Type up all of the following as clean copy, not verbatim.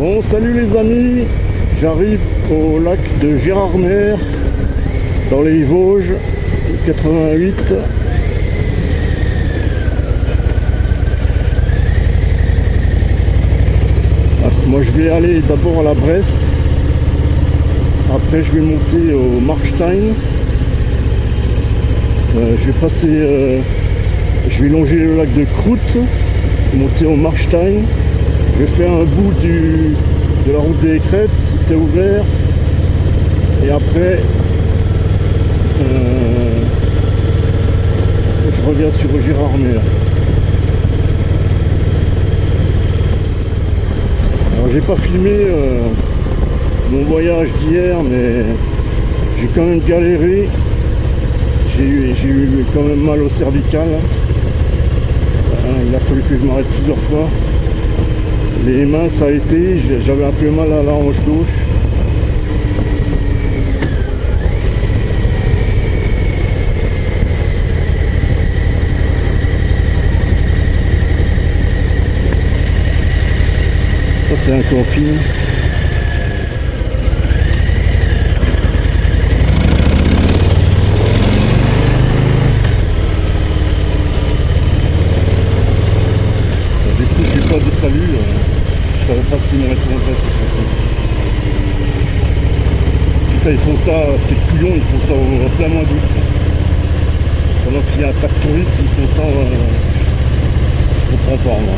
Bon, salut les amis, j'arrive au lac de Gérardmer, dans les Vosges, 88. Moi je vais aller d'abord à la Bresse, après je vais monter au Markstein, je vais passer, je vais longer le lac de Croûte, monter au Markstein, je vais faire un bout de la route des Crêtes si c'est ouvert, et après je reviens sur Gérardmer. Alors j'ai pas filmé mon voyage d'hier, mais j'ai quand même galéré, j'ai eu quand même mal au cervical, il a fallu que je m'arrête plusieurs fois. Les mains ça a été, j'avais un peu mal à la hanche gauche. Ça c'est un camping. Du coup je n'ai pas de salut. Je savais pas s'ils me répondraient de toute façon. Putain, ils font ça, ces couillons, ils font ça au plein mois d'août. Pendant qu'il y a un tas de touristes, ils font ça, je comprends pas moi.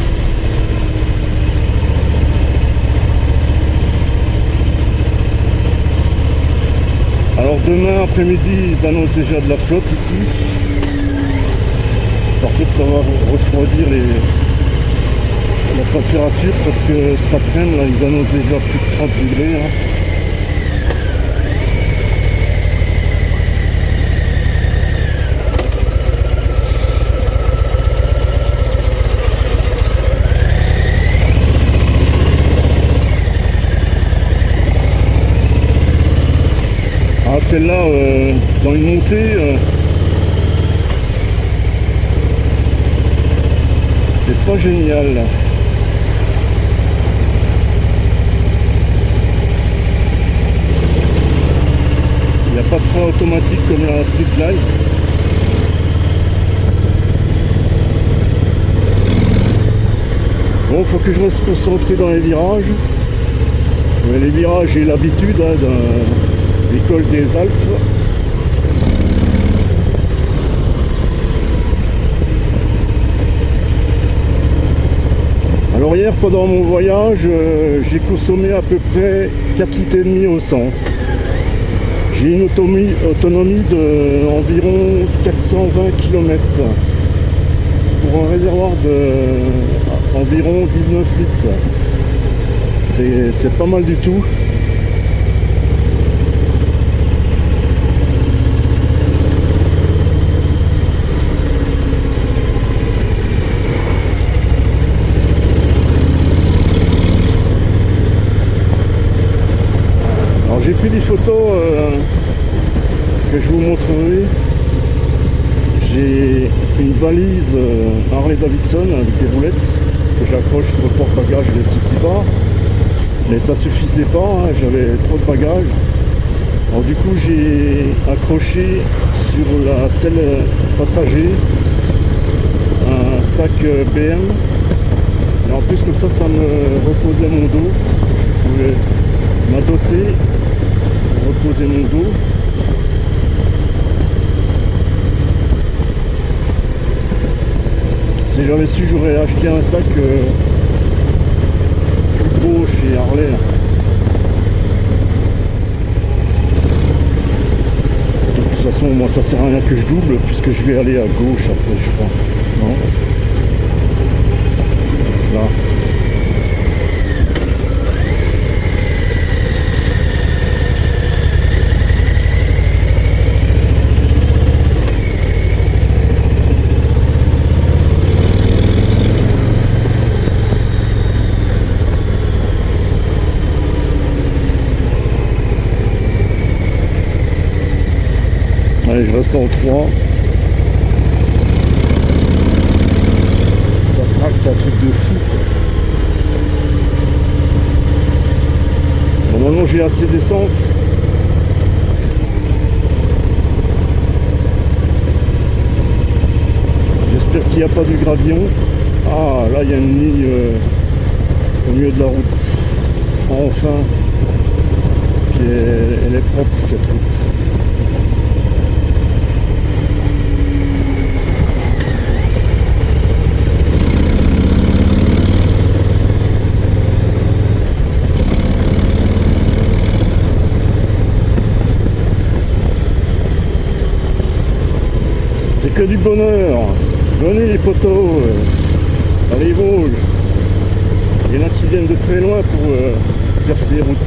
Alors demain après-midi, ils annoncent déjà de la flotte ici. Par contre, ça va refroidir la température parce que cet après-midi, là, ils annoncent déjà plus de 30 degrés. Hein. Ah, celle-là, dans une montée, c'est pas génial. Il n'y a pas de frein automatique comme la Street Glide. Bon, faut que je reste concentré dans les virages. Mais les virages, j'ai l'habitude hein, d'un l'école des Alpes. Alors hier pendant mon voyage j'ai consommé à peu près 4,5 litres au 100. J'ai une autonomie d'environ 420 km pour un réservoir d'environ 19 litres. C'est pas mal du tout. J'ai pris des photos que je vous montrerai. J'ai une valise Harley Davidson avec des roulettes que j'accroche sur le porte-bagages de ici-bas. Mais ça suffisait pas, hein, j'avais trop de bagages. Alors du coup j'ai accroché sur la selle passager un sac BM. Et en plus comme ça me reposait mon dos. Je pouvais m'adosser, reposer mon dos. Si j'avais su, j'aurais acheté un sac plus beau chez Harley. De toute façon, moi ça sert à rien que je double puisque je vais aller à gauche après, je crois. Non ? Là. Allez, je reste en 3. Ça tracte un truc de fou, quoi. j'ai assez d'essence. J'espère qu'il n'y a pas du gravillon. Ah, là il y a une ligne au milieu de la route. Enfin, puis elle est propre cette route. C'est que du bonheur. Venez les poteaux. Allez Vosges. Il y en a qui viennent de très loin pour faire ces routes.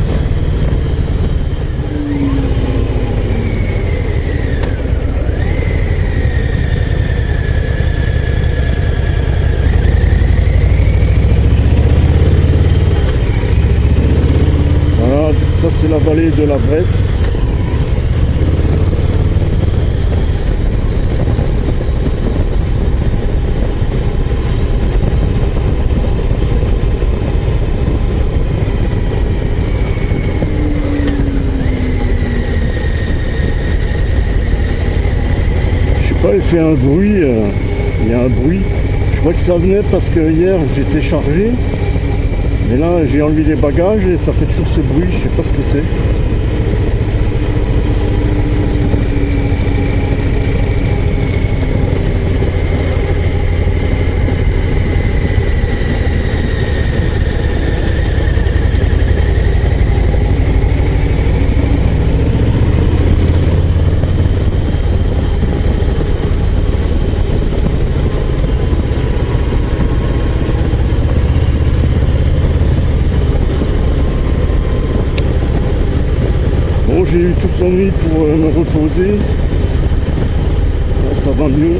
Voilà, ça c'est la vallée de la Bresse. Il fait un bruit, il y a un bruit. Je crois que ça venait parce que hier j'étais chargé. Mais là j'ai enlevé les bagages et ça fait toujours ce bruit, je sais pas ce que c'est. J'ai eu toute la nuit pour me reposer. Bon, ça va mieux.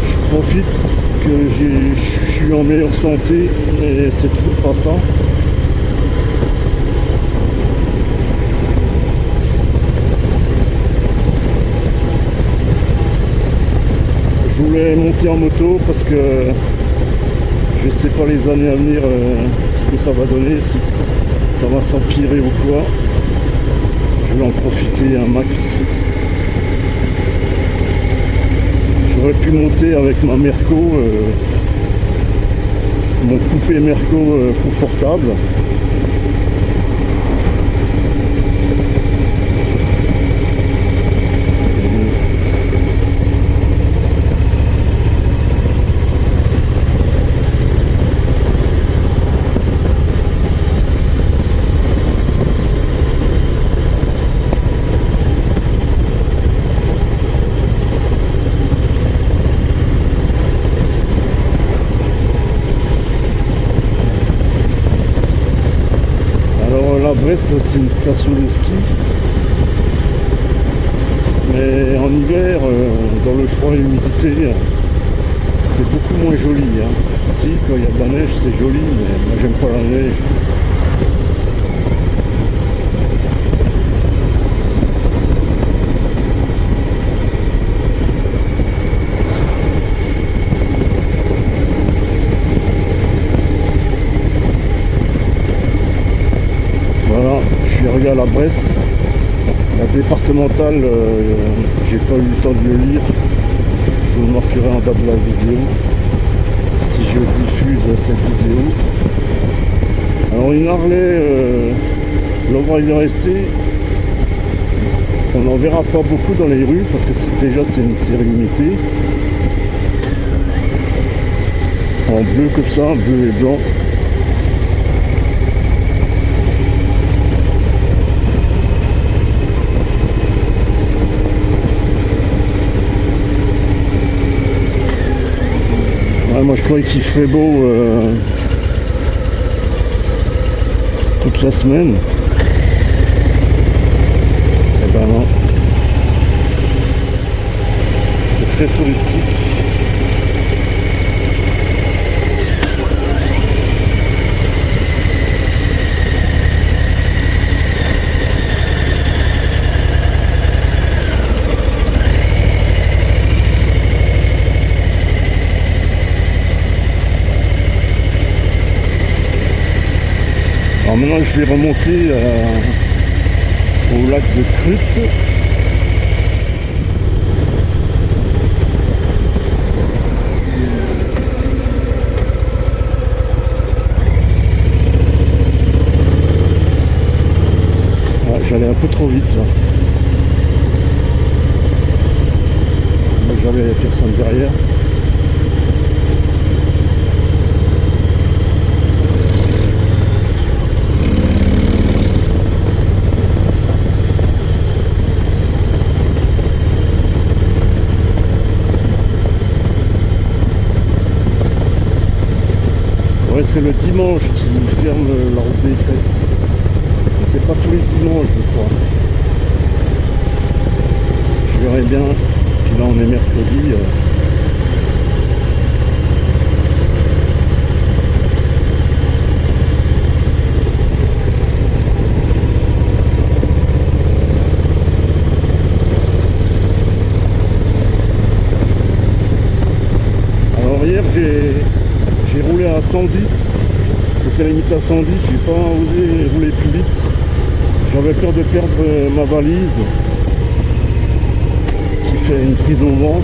Je profite que je suis en meilleure santé, mais c'est toujours pas ça. Je voulais monter en moto parce que je sais pas les années à venir ce que ça va donner, si ça va s'empirer ou quoi. Je vais en profiter un max. J'aurais pu monter avec ma Merco, mon coupé Merco confortable. La Bresse, c'est aussi une station de ski, mais en hiver, dans le froid et l'humidité, c'est beaucoup moins joli. Hein. Si, quand il y a de la neige, c'est joli, mais moi j'aime pas la neige. À la Bresse, la départementale, j'ai pas eu le temps de le lire, je vous le marquerai en bas de la vidéo si je diffuse cette vidéo. Alors une Harley, l'Overrider ST, on n'en verra pas beaucoup dans les rues parce que déjà c'est une série limitée, en bleu comme ça, bleu et blanc. Moi je croyais qu'il ferait beau toute la semaine. Eh ben non. C'est très touristique. Alors maintenant je vais remonter au lac de Crute. Ah, j'allais un peu trop vite là. J'avais personne derrière. Ouais, c'est le dimanche qui ferme la route des Crêtes. Mais c'est pas tous les dimanches, je crois. Je verrai bien. Puis là, on est mercredi. Alors hier, j'ai roulé à 110. C'était limite à 110. J'ai pas osé rouler plus vite. J'avais peur de perdre ma valise qui fait une prise au vent.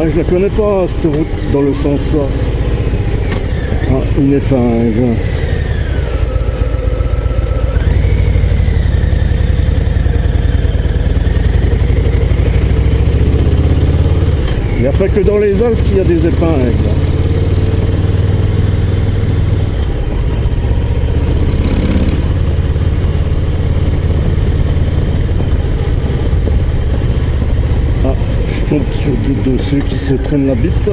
Je la connais pas cette route dans le sens là. Ah, une épingle. Il n'y a pas que dans les Alpes qu'il y a des épingles. Sur de ceux qui se traînent la bite.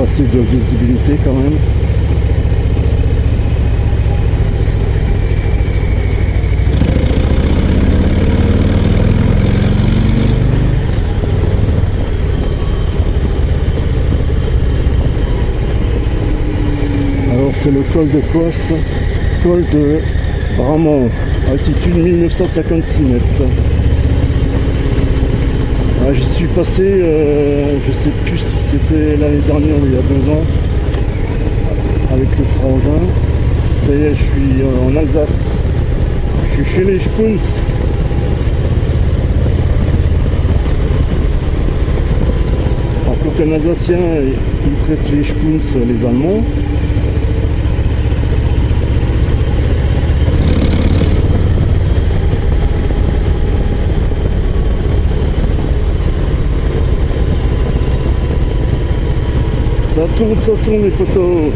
Assez de visibilité quand même. Alors c'est le col de quoi ça? Col de Bramont, altitude 1956 mètres. Ah, j'y suis passé, je sais plus si c'était l'année dernière ou il y a 2 ans, avec le frangin. Ça y est, je suis en Alsace. Je suis chez les Spunz. Alors pour qu'un Alsacien, il traite les Spunz, les Allemands. Ça tourne les poteaux.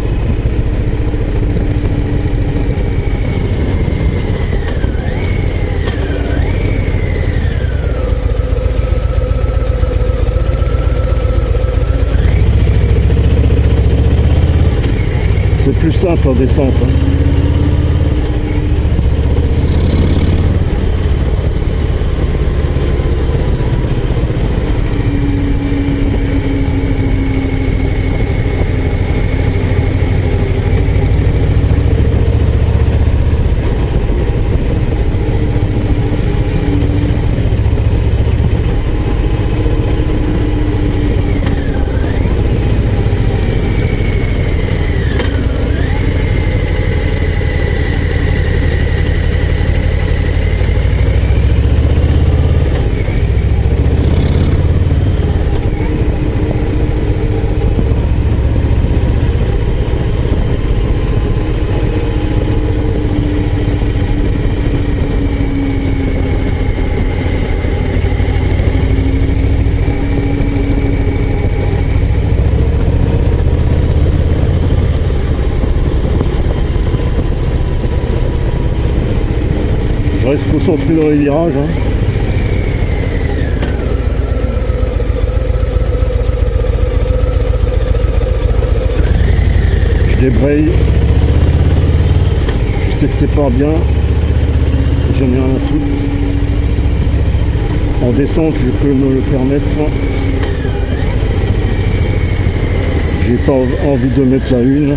C'est plus simple en descente. reste concentré dans les virages. Hein. Je débraye. Je sais que c'est pas bien. J'en ai rien à foutre. En descente, je peux me le permettre. J'ai pas envie de mettre la une.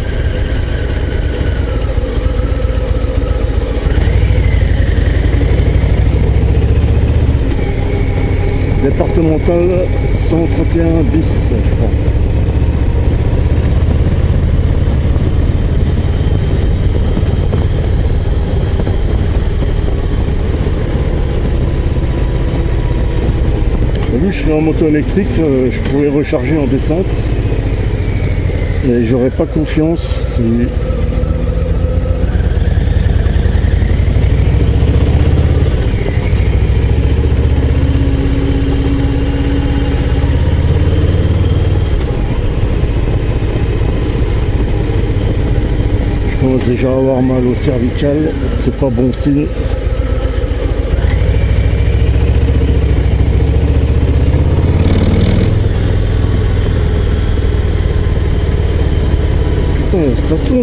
Départemental 131 bis, je crois. Vu que je serais en moto électrique, je pourrais recharger en descente. Mais j'aurais pas confiance si... Je commence déjà à avoir mal au cervical, c'est pas bon signe.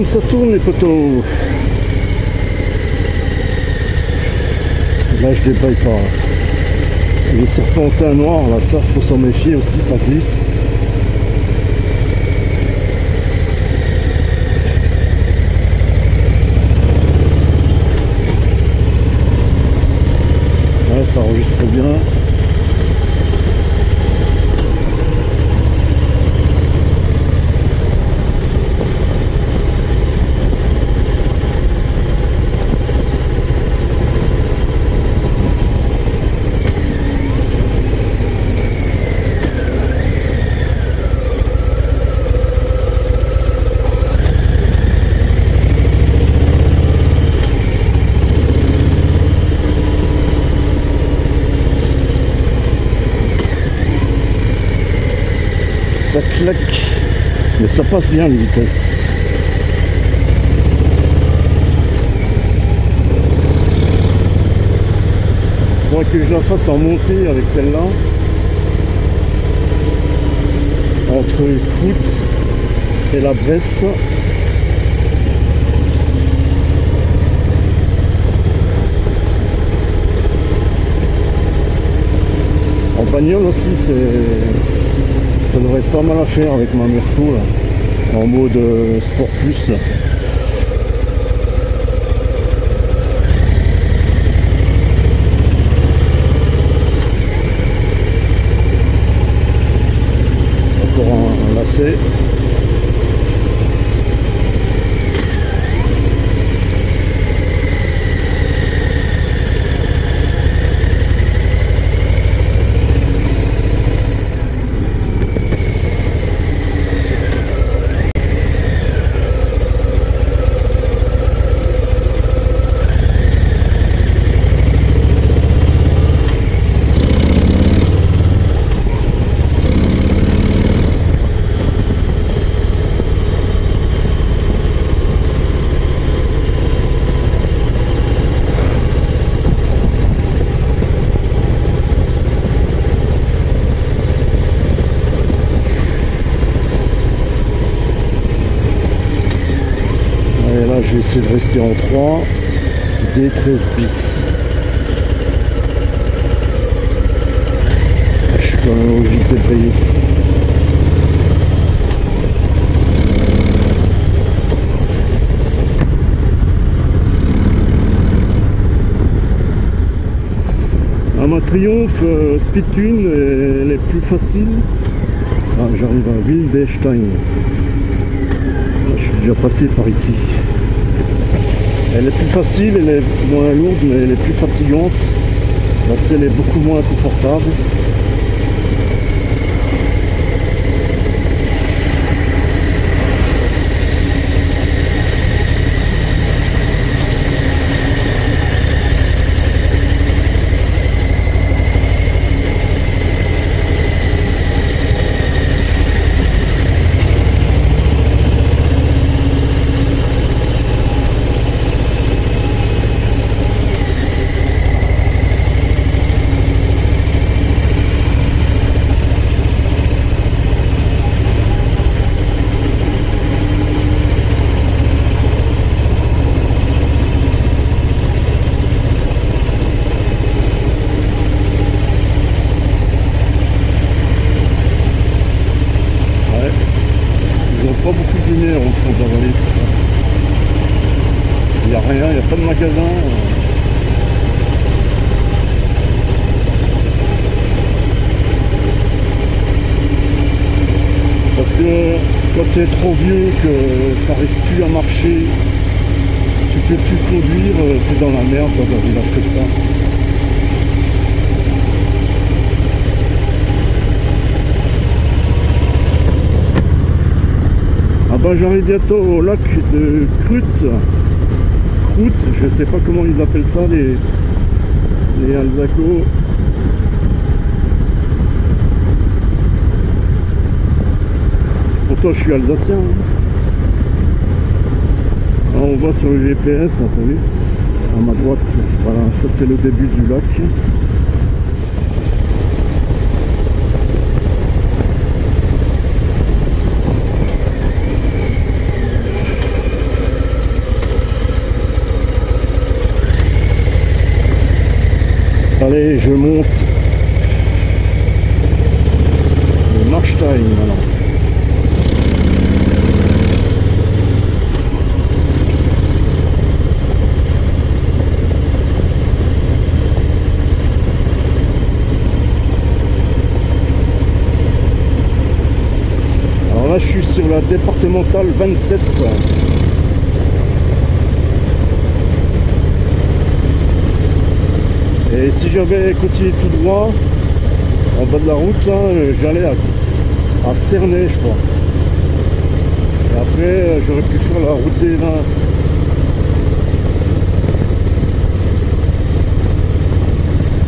Ça tourne les poteaux. Là je débraye pas. Les serpentins noirs là, ça faut s'en méfier aussi, ça glisse. Ouais, ça enregistre bien. Ça claque, mais ça passe bien les vitesses. Il faudrait que je la fasse en montée avec celle-là. Entre Croûte et la Bresse. En bagnole aussi, ça devrait être pas mal à faire avec ma Myrto là, en mode Sport Plus. Là. Encore un lacet. Je vais essayer de rester en 3 D13 bis. Je suis quand même obligé de débrayer. À ma Triomphe, Speed Twin, elle est plus facile. Ah, j'arrive à Wildestein. Je suis déjà passé par ici. Elle est plus facile, elle est moins lourde, mais elle est plus fatigante. La selle est beaucoup moins confortable. pas beaucoup de lumière au fond de la vallée, tout ça. Il n'y a rien, il n'y a pas de magasin. Parce que quand tu es trop vieux, que tu n'arrives plus à marcher, tu peux plus conduire, tu es dans la merde dans un village comme ça. Ah ben j'arrive bientôt au lac de Croûte, je sais pas comment ils appellent ça les Alsacos. Pourtant je suis alsacien. Alors, on voit sur le GPS, t'as vu, à ma droite, voilà, ça c'est le début du lac. Allez, je monte le Marstein maintenant. Alors là, je suis sur la départementale 27. Et si j'avais continué tout droit, en bas de la route, là, j'allais à Cernay, je crois. Et après, j'aurais pu faire la route des Vins.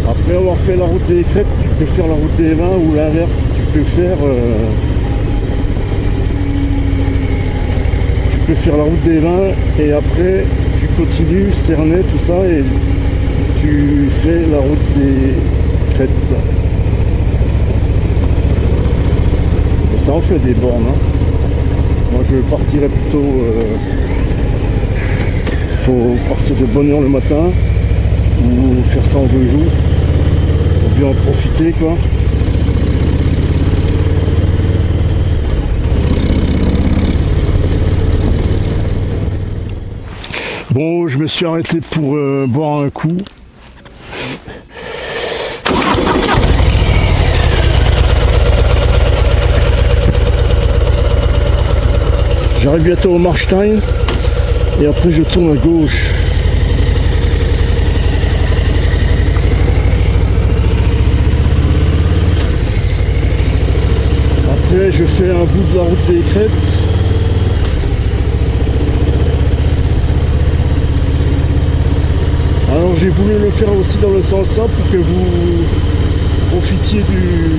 Après avoir fait la route des Crêtes, tu peux faire la route des Vins, ou l'inverse, tu peux faire la route des Vins, et après, tu continues, Cernay, tout ça, et tu fais la route des Crêtes. Et ça en fait des bornes. Hein. Moi je partirais plutôt... faut partir de bonne heure le matin, ou faire ça en 2 jours, pour bien en profiter quoi. Bon, je me suis arrêté pour boire un coup. J'arrive bientôt au Marstein et après je tourne à gauche. Après je fais un bout de la route des Crêtes. Alors j'ai voulu le faire aussi dans le sens là pour que vous profitiez du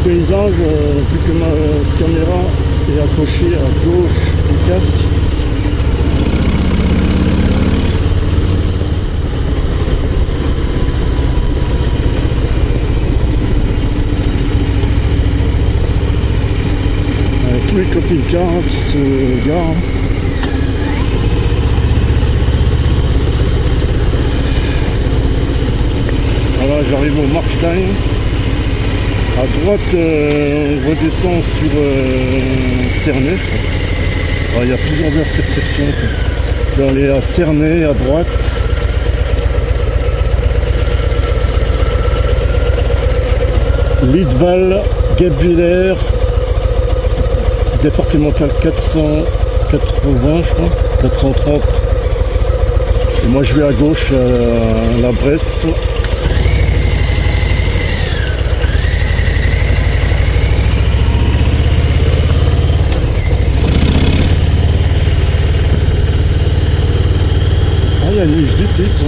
paysage, vu que ma caméra est accrochée à gauche du casque. Avec tous les camping-cars qui se garent. Voilà, j'arrive au Marstein. À droite, on redescend sur Cernay. Il y a plusieurs intersections. Je vais aller à Cernay à droite. Lidval, Guebwiller, départemental 480, je crois, 430. Et moi je vais à gauche à la Bresse. Il y a une niche du titre.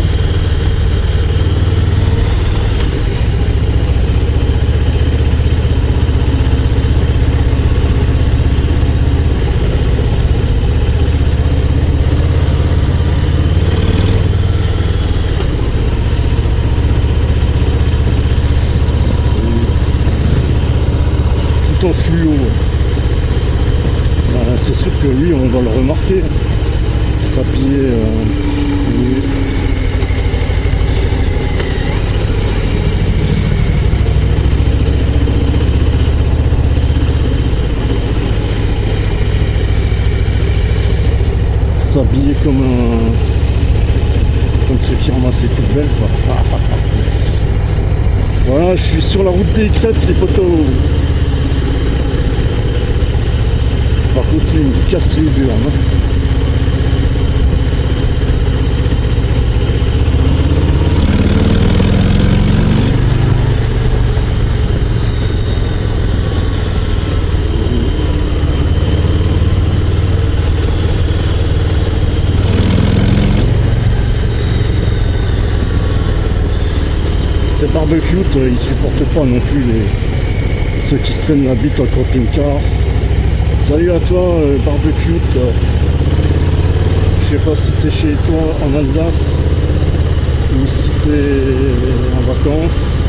Tout en fluo. C'est sûr que lui, on va le remarquer. S'habiller. comme ceux qui ramassent les poubelles, quoi. Voilà, je suis sur la route des crêtes, les poteaux. Par contre, il me casse les burnes. Ces barbecues, ils supportent pas non plus ceux qui se traînent la bite en camping-car. Salut à toi, barbecue. Je sais pas si t'es chez toi en Alsace ou si t'es en vacances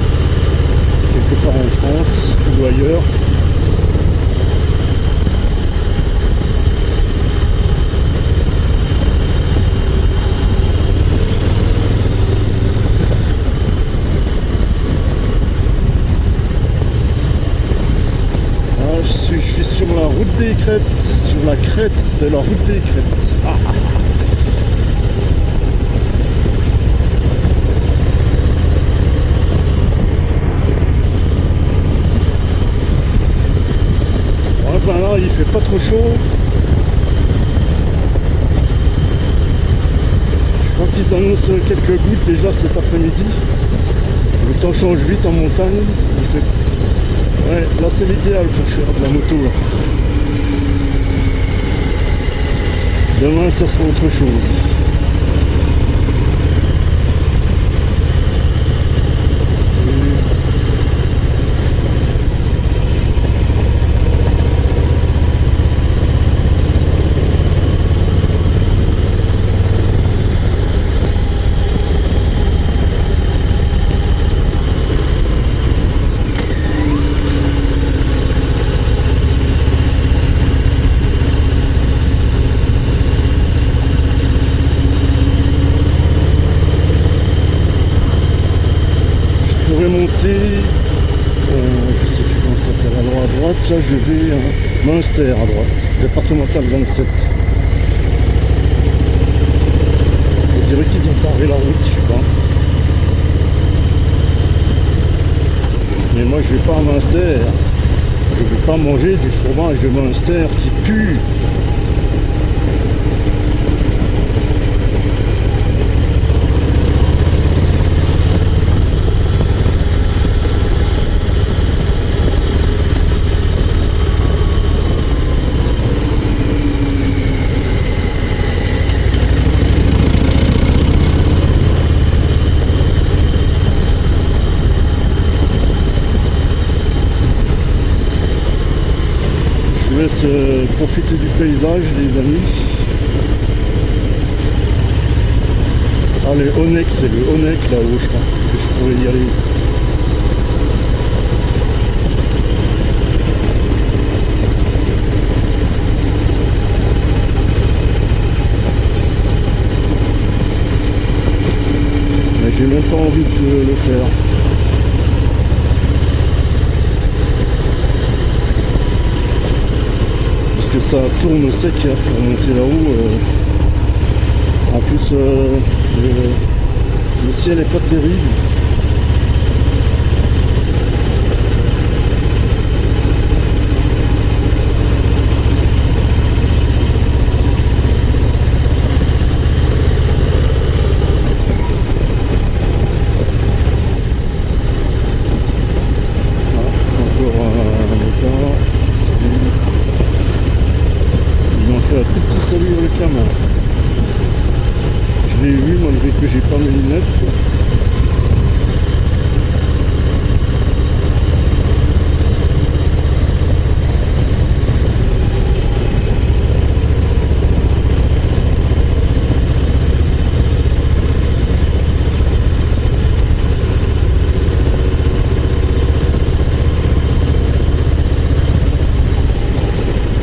quelque part en France ou ailleurs. Je suis sur la route des crêtes, sur la crête de la route des crêtes. Ouais, ben là, il fait pas trop chaud. Je crois qu'ils annoncent quelques gouttes déjà cet après-midi. Le temps change vite en montagne. Il fait... Ouais, là c'est l'idéal pour faire de la moto. Là. Demain ça sera autre chose. Je sais plus comment ça s'appelle, alors à droite, là je vais à Münster à droite, départemental 27. On dirait qu'ils ont barré la route, je sais pas. Mais moi je vais pas à Münster, je vais pas manger du fromage de Münster qui pue. Je laisse profiter du paysage, les amis. Ah, le Honeck, c'est le Honeck là-haut, je crois que je pourrais y aller. Mais j'ai même pas envie de le faire. Ça tourne sec pour monter là-haut. En plus, le ciel est pas terrible. Salut le camin. Je l'ai vu malgré que j'ai pas mes lunettes.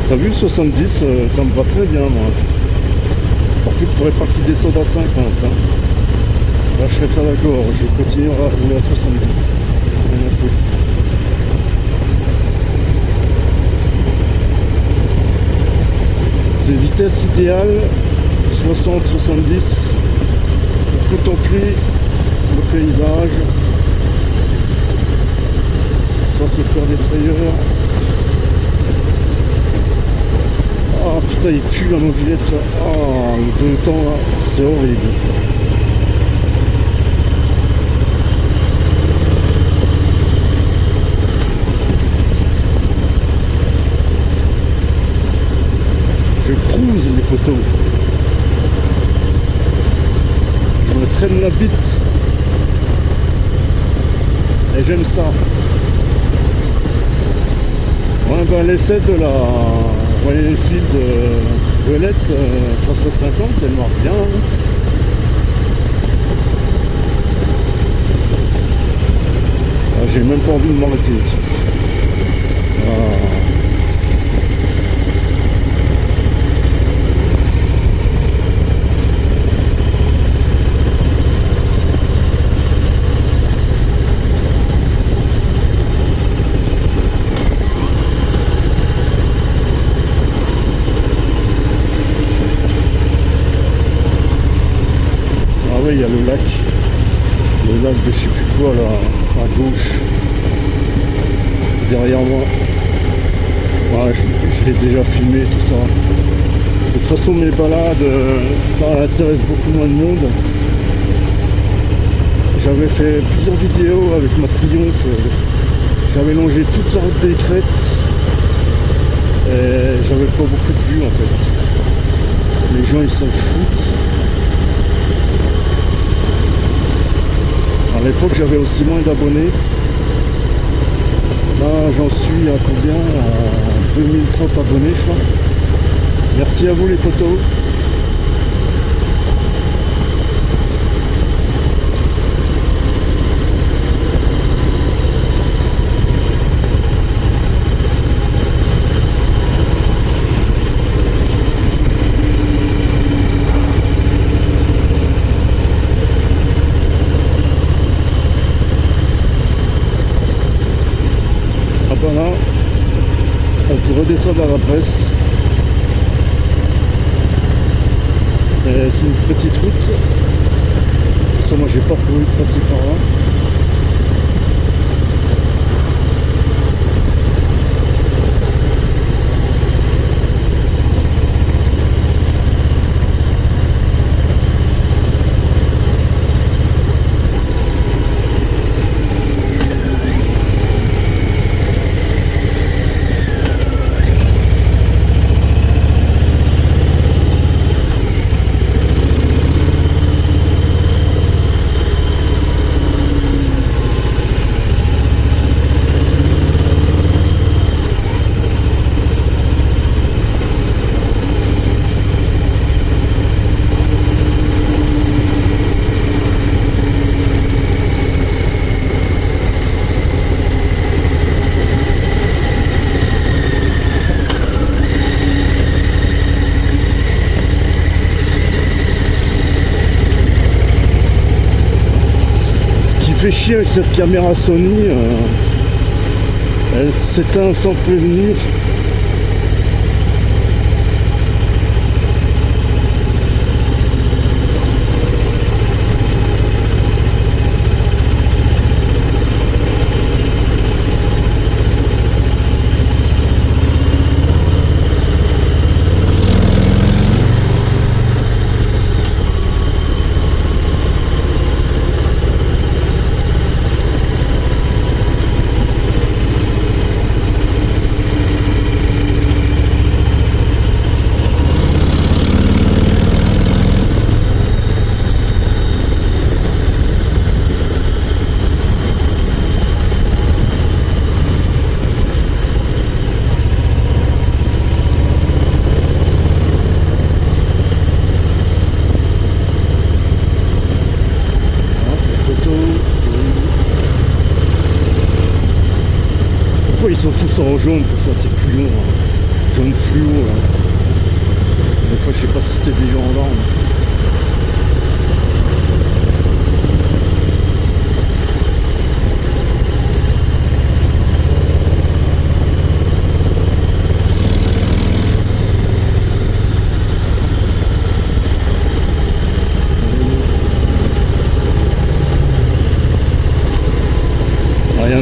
T'as vu, 70, ça me va très bien, moi. Par contre, il ne faudrait pas qu'il descende à 50. Hein. Là, je serais pas d'accord. Je continuerai à rouler à 70. Rien à foutre. C'est vitesse idéale 60-70 pour contempler le paysage sans se faire des frayeurs. Ah putain, il pue la mobilette là. Ah, le peloton là, c'est horrible. Je cruise les poteaux. Je me traîne la bite. Et j'aime ça. Ouais, ben, l'essai de la Royal Enfield Violette 350, elle marche bien. Hein. Ah, j'ai même pas envie de m'arrêter. Ah. Il y a le lac de je sais plus quoi là, à gauche, derrière moi. Ouais, je l'ai déjà filmé tout ça. De toute façon mes balades, ça intéresse beaucoup moins de monde. J'avais fait plusieurs vidéos avec ma Triomphe, j'avais longé toute la route des Crêtes et j'avais pas beaucoup de vues en fait. Les gens ils s'en foutent. À l'époque j'avais aussi moins d'abonnés. Là j'en suis à combien? À 2030 abonnés je crois. Merci à vous les potos. Voilà, on peut redescendre à la presse. C'est une petite route. Ça, moi j'ai pas prévu de passer par là. Fait chier avec cette caméra Sony, elle s'éteint sans prévenir. Ils sont tous en jaune, comme ça c'est plus long, hein. Jaune fluo là. Des fois je sais pas si c'est des gendarmes.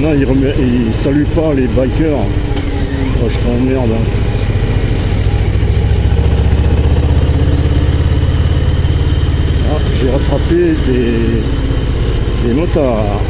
maintenant il salue pas les bikers. Oh, je t'emmerde. Hein. Ah, j'ai rattrapé des motards.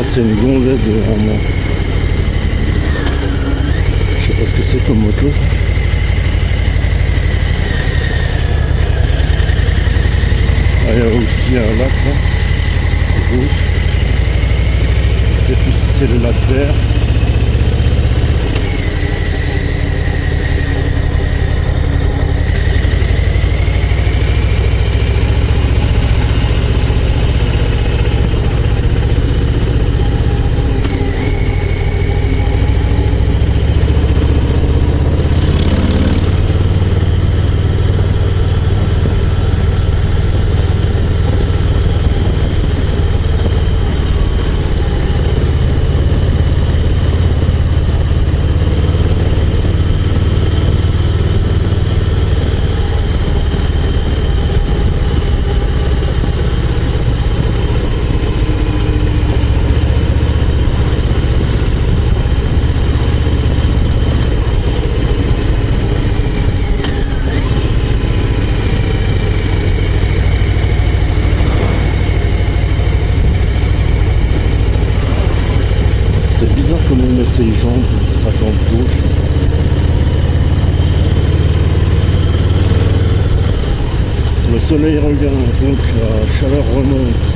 C'est une gonzesse devant moi. Je sais pas ce que c'est comme moto ça. Ah, il y a aussi un lac là, à gauche. Je sais plus si c'est le lac vert. Ses jambes, sa jambe gauche. Le soleil revient, donc la chaleur remonte.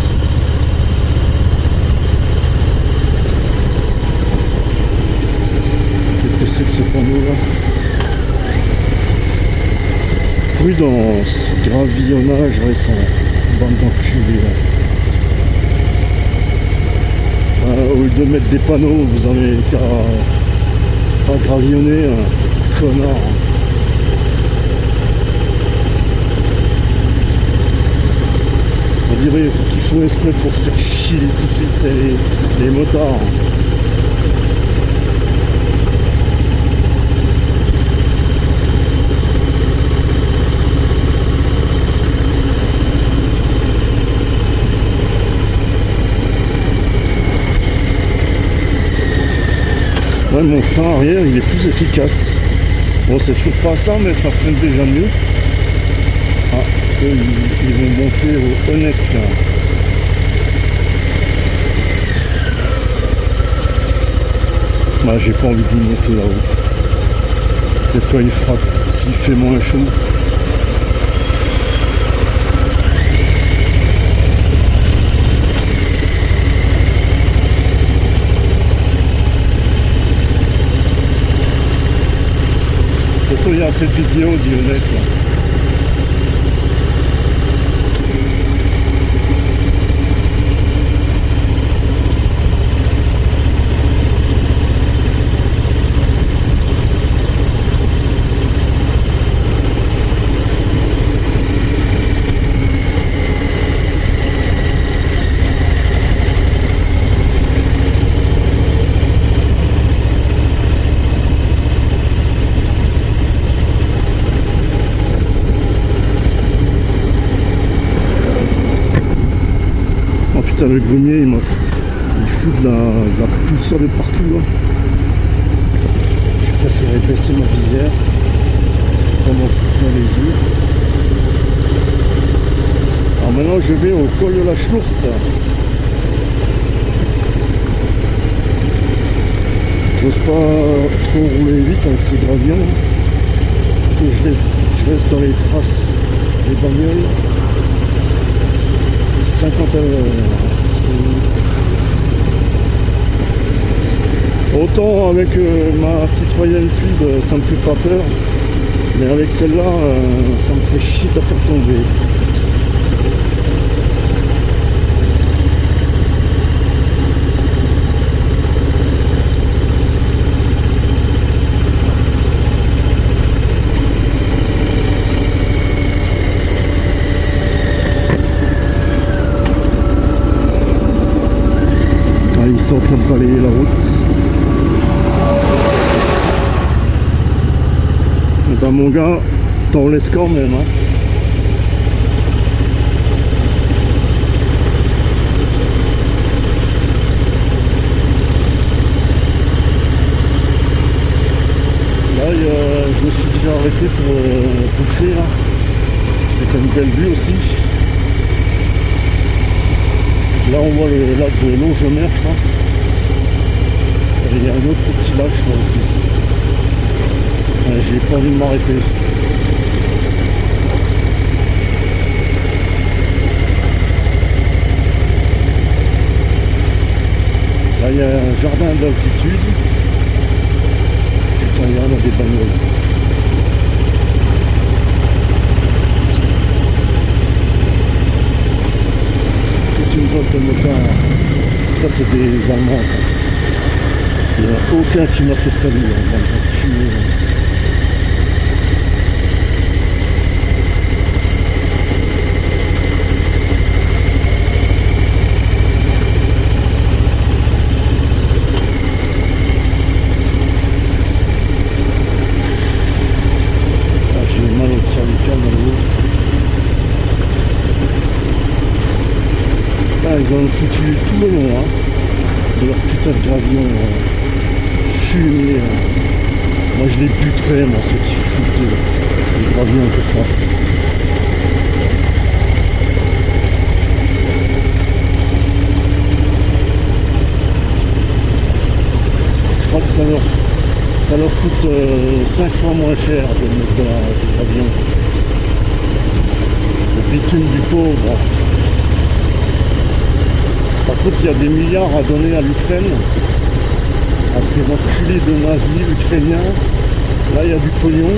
Qu'est-ce que c'est que ce panneau là? Prudence, gravillonnage récent. Bande d'enculés là. Au lieu de mettre des panneaux, vous en avez qu'à gravillonner, connard. On dirait qu'ils font exprès pour se faire chier les cyclistes et les motards. Ouais, mon frein arrière il est plus efficace. Bon, c'est toujours pas ça, mais ça freine déjà mieux. Ah, eux, ils vont monter au Honeck là. Bah, j'ai pas envie d'y monter là-haut. Peut-être quand il fera, s'il fait moins chaud. Il y a cette vidéo du Honeck là. Putain, le grenier il fout de la poussière de partout là. Je préférais baisser ma visière pour m'en foutre dans les yeux. Alors maintenant je vais au col de la Schlourte. J'ose pas trop rouler vite avec ces gravillons. Je reste dans les traces des bagnoles. 50 à l'heure. Autant avec ma petite Royal Enfield ça me fait pas peur, mais avec celle-là ça me fait chier à faire tomber. ils sont en train de balayer la route. Et ben mon gars, t'en laisses quand même, hein. Là, je me suis déjà arrêté pour coucher là. C'est une belle vue aussi. Là on voit le lac de Longemer, je crois. Et il y a un autre petit lac, je crois aussi. J'ai pas envie de m'arrêter. Là il y a un jardin d'altitude. Putain, il y en a des bagnoles. Toute une boîte de motards. Ça c'est des Allemands ça. Il n'y en a aucun qui m'a fait saluer. Ils ont foutu tout le long de leur putain de gravion fumé. Moi je les buterais, moi, ceux qui foutent les gravions comme ça. Je crois que ça leur coûte 5 fois moins cher de mettre des gravions. Le bitume du pauvre. Par contre, il y a des milliards à donner à l'Ukraine, à ces enculés de nazis ukrainiens. Là, il y a du pognon.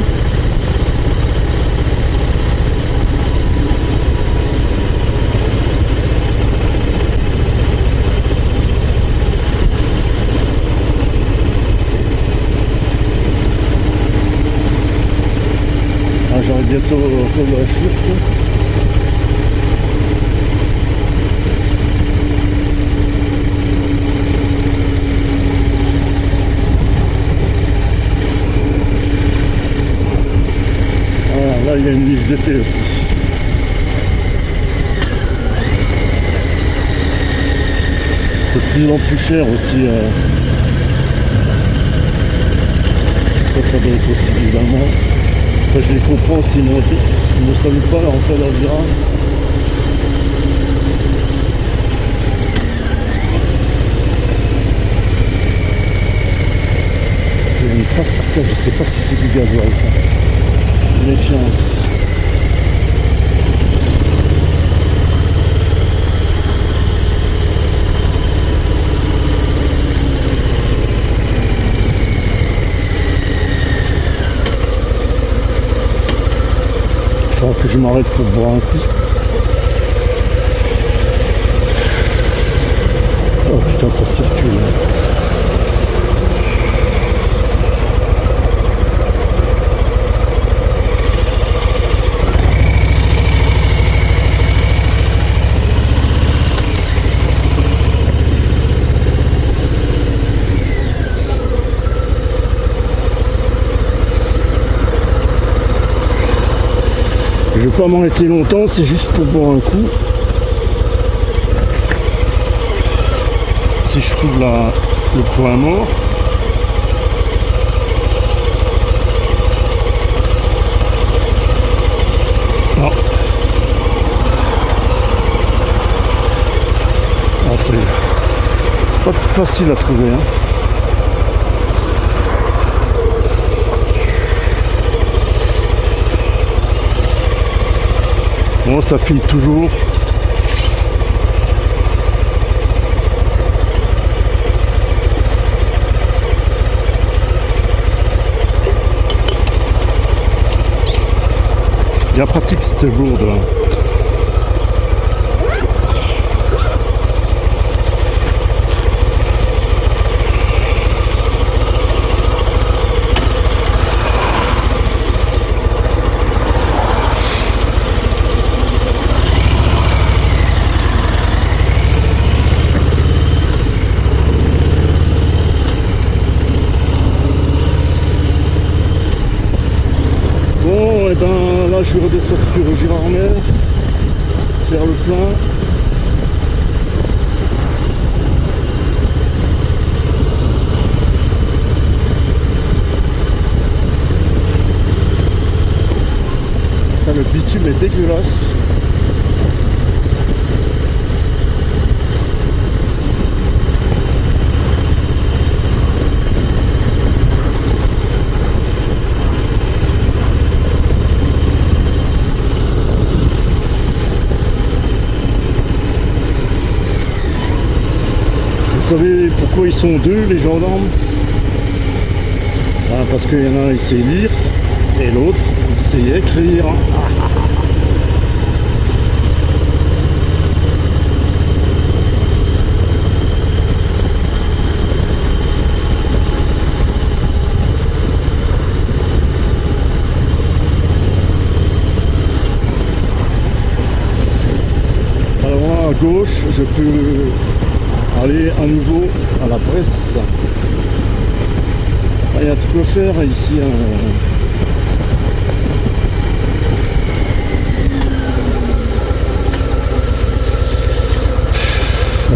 Ah, j'aurai bientôt comme la chute. Là, il y a une niche d'été aussi. C'est de plus en plus cher aussi. Ça doit être aussi des Allemands. Enfin, je les comprends s'ils ne saluent pas en plein leur virage. Il y a une trace par terre, je sais pas si c'est du gasoil ça. Méfiance. Il faudra que je m'arrête pour boire un coup. Oh putain, ça circule. Je vais pas m'arrêter longtemps, c'est juste pour boire un coup. Si je trouve le point mort. Non. Ah, c'est pas facile à trouver. Hein. Bon, ça file toujours. Bien pratique cette gourde là. redescendre sur Gérardmer, faire le plein. Putain, le bitume est dégueulasse. Vous savez pourquoi ils sont deux, les gendarmes? Ah, parce qu'il y en a un, il sait lire, et l'autre, il sait écrire. Alors là, à gauche, je peux aller à nouveau à la Bresse. Il y a tout à faire ici.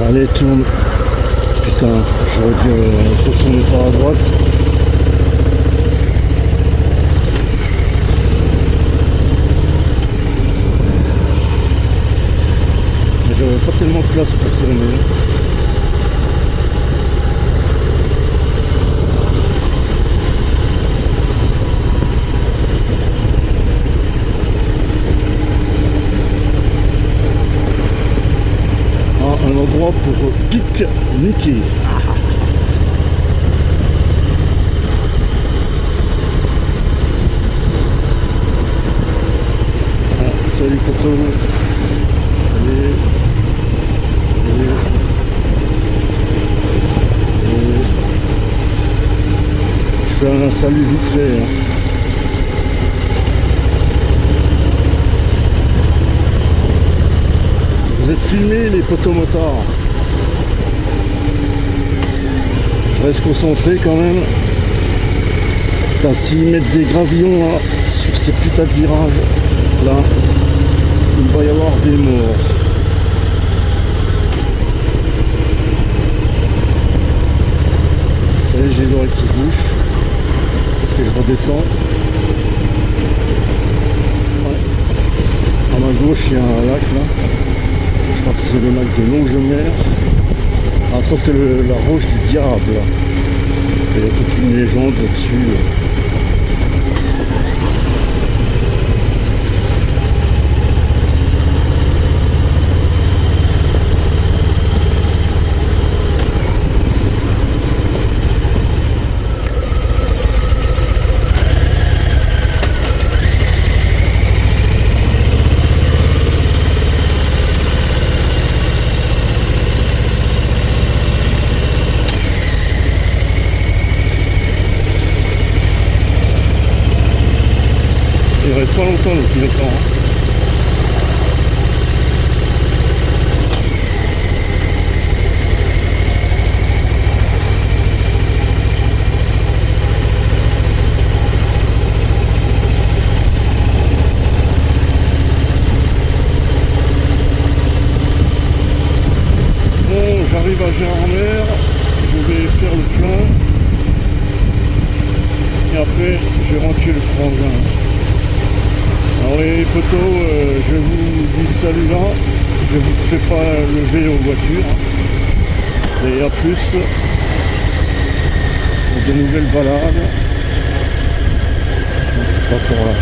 Allez, tourne. Putain, j'aurais dû retourner par la droite. Mais j'avais pas tellement de place pour tourner. Un endroit pour pique-niquer. Ah, salut Poto. Allez. Je fais un salut vite fait. Hein. Vous êtes filmés, les potomotards. Je reste concentré quand même. Putain, s'ils mettent des gravillons là, sur ces putains de virages, là, il va y avoir des morts. Vous savez, j'ai les oreilles qui se bouchent. Parce que je redescends. Ouais. À ma gauche, il y a un lac là. Je crois que c'est le lac de Longemer. Ah, ça c'est la roche du diable. Il y a toute une légende là-dessus. Il reste pas longtemps le pilotant. Bon, j'arrive à Gérardmer, je vais faire le plein et après je rentre chez le frangin. Alors les potos, je vous dis salut là, je vous fais pas lever aux voitures. Et à plus, de nouvelles balades. C'est pas pour là.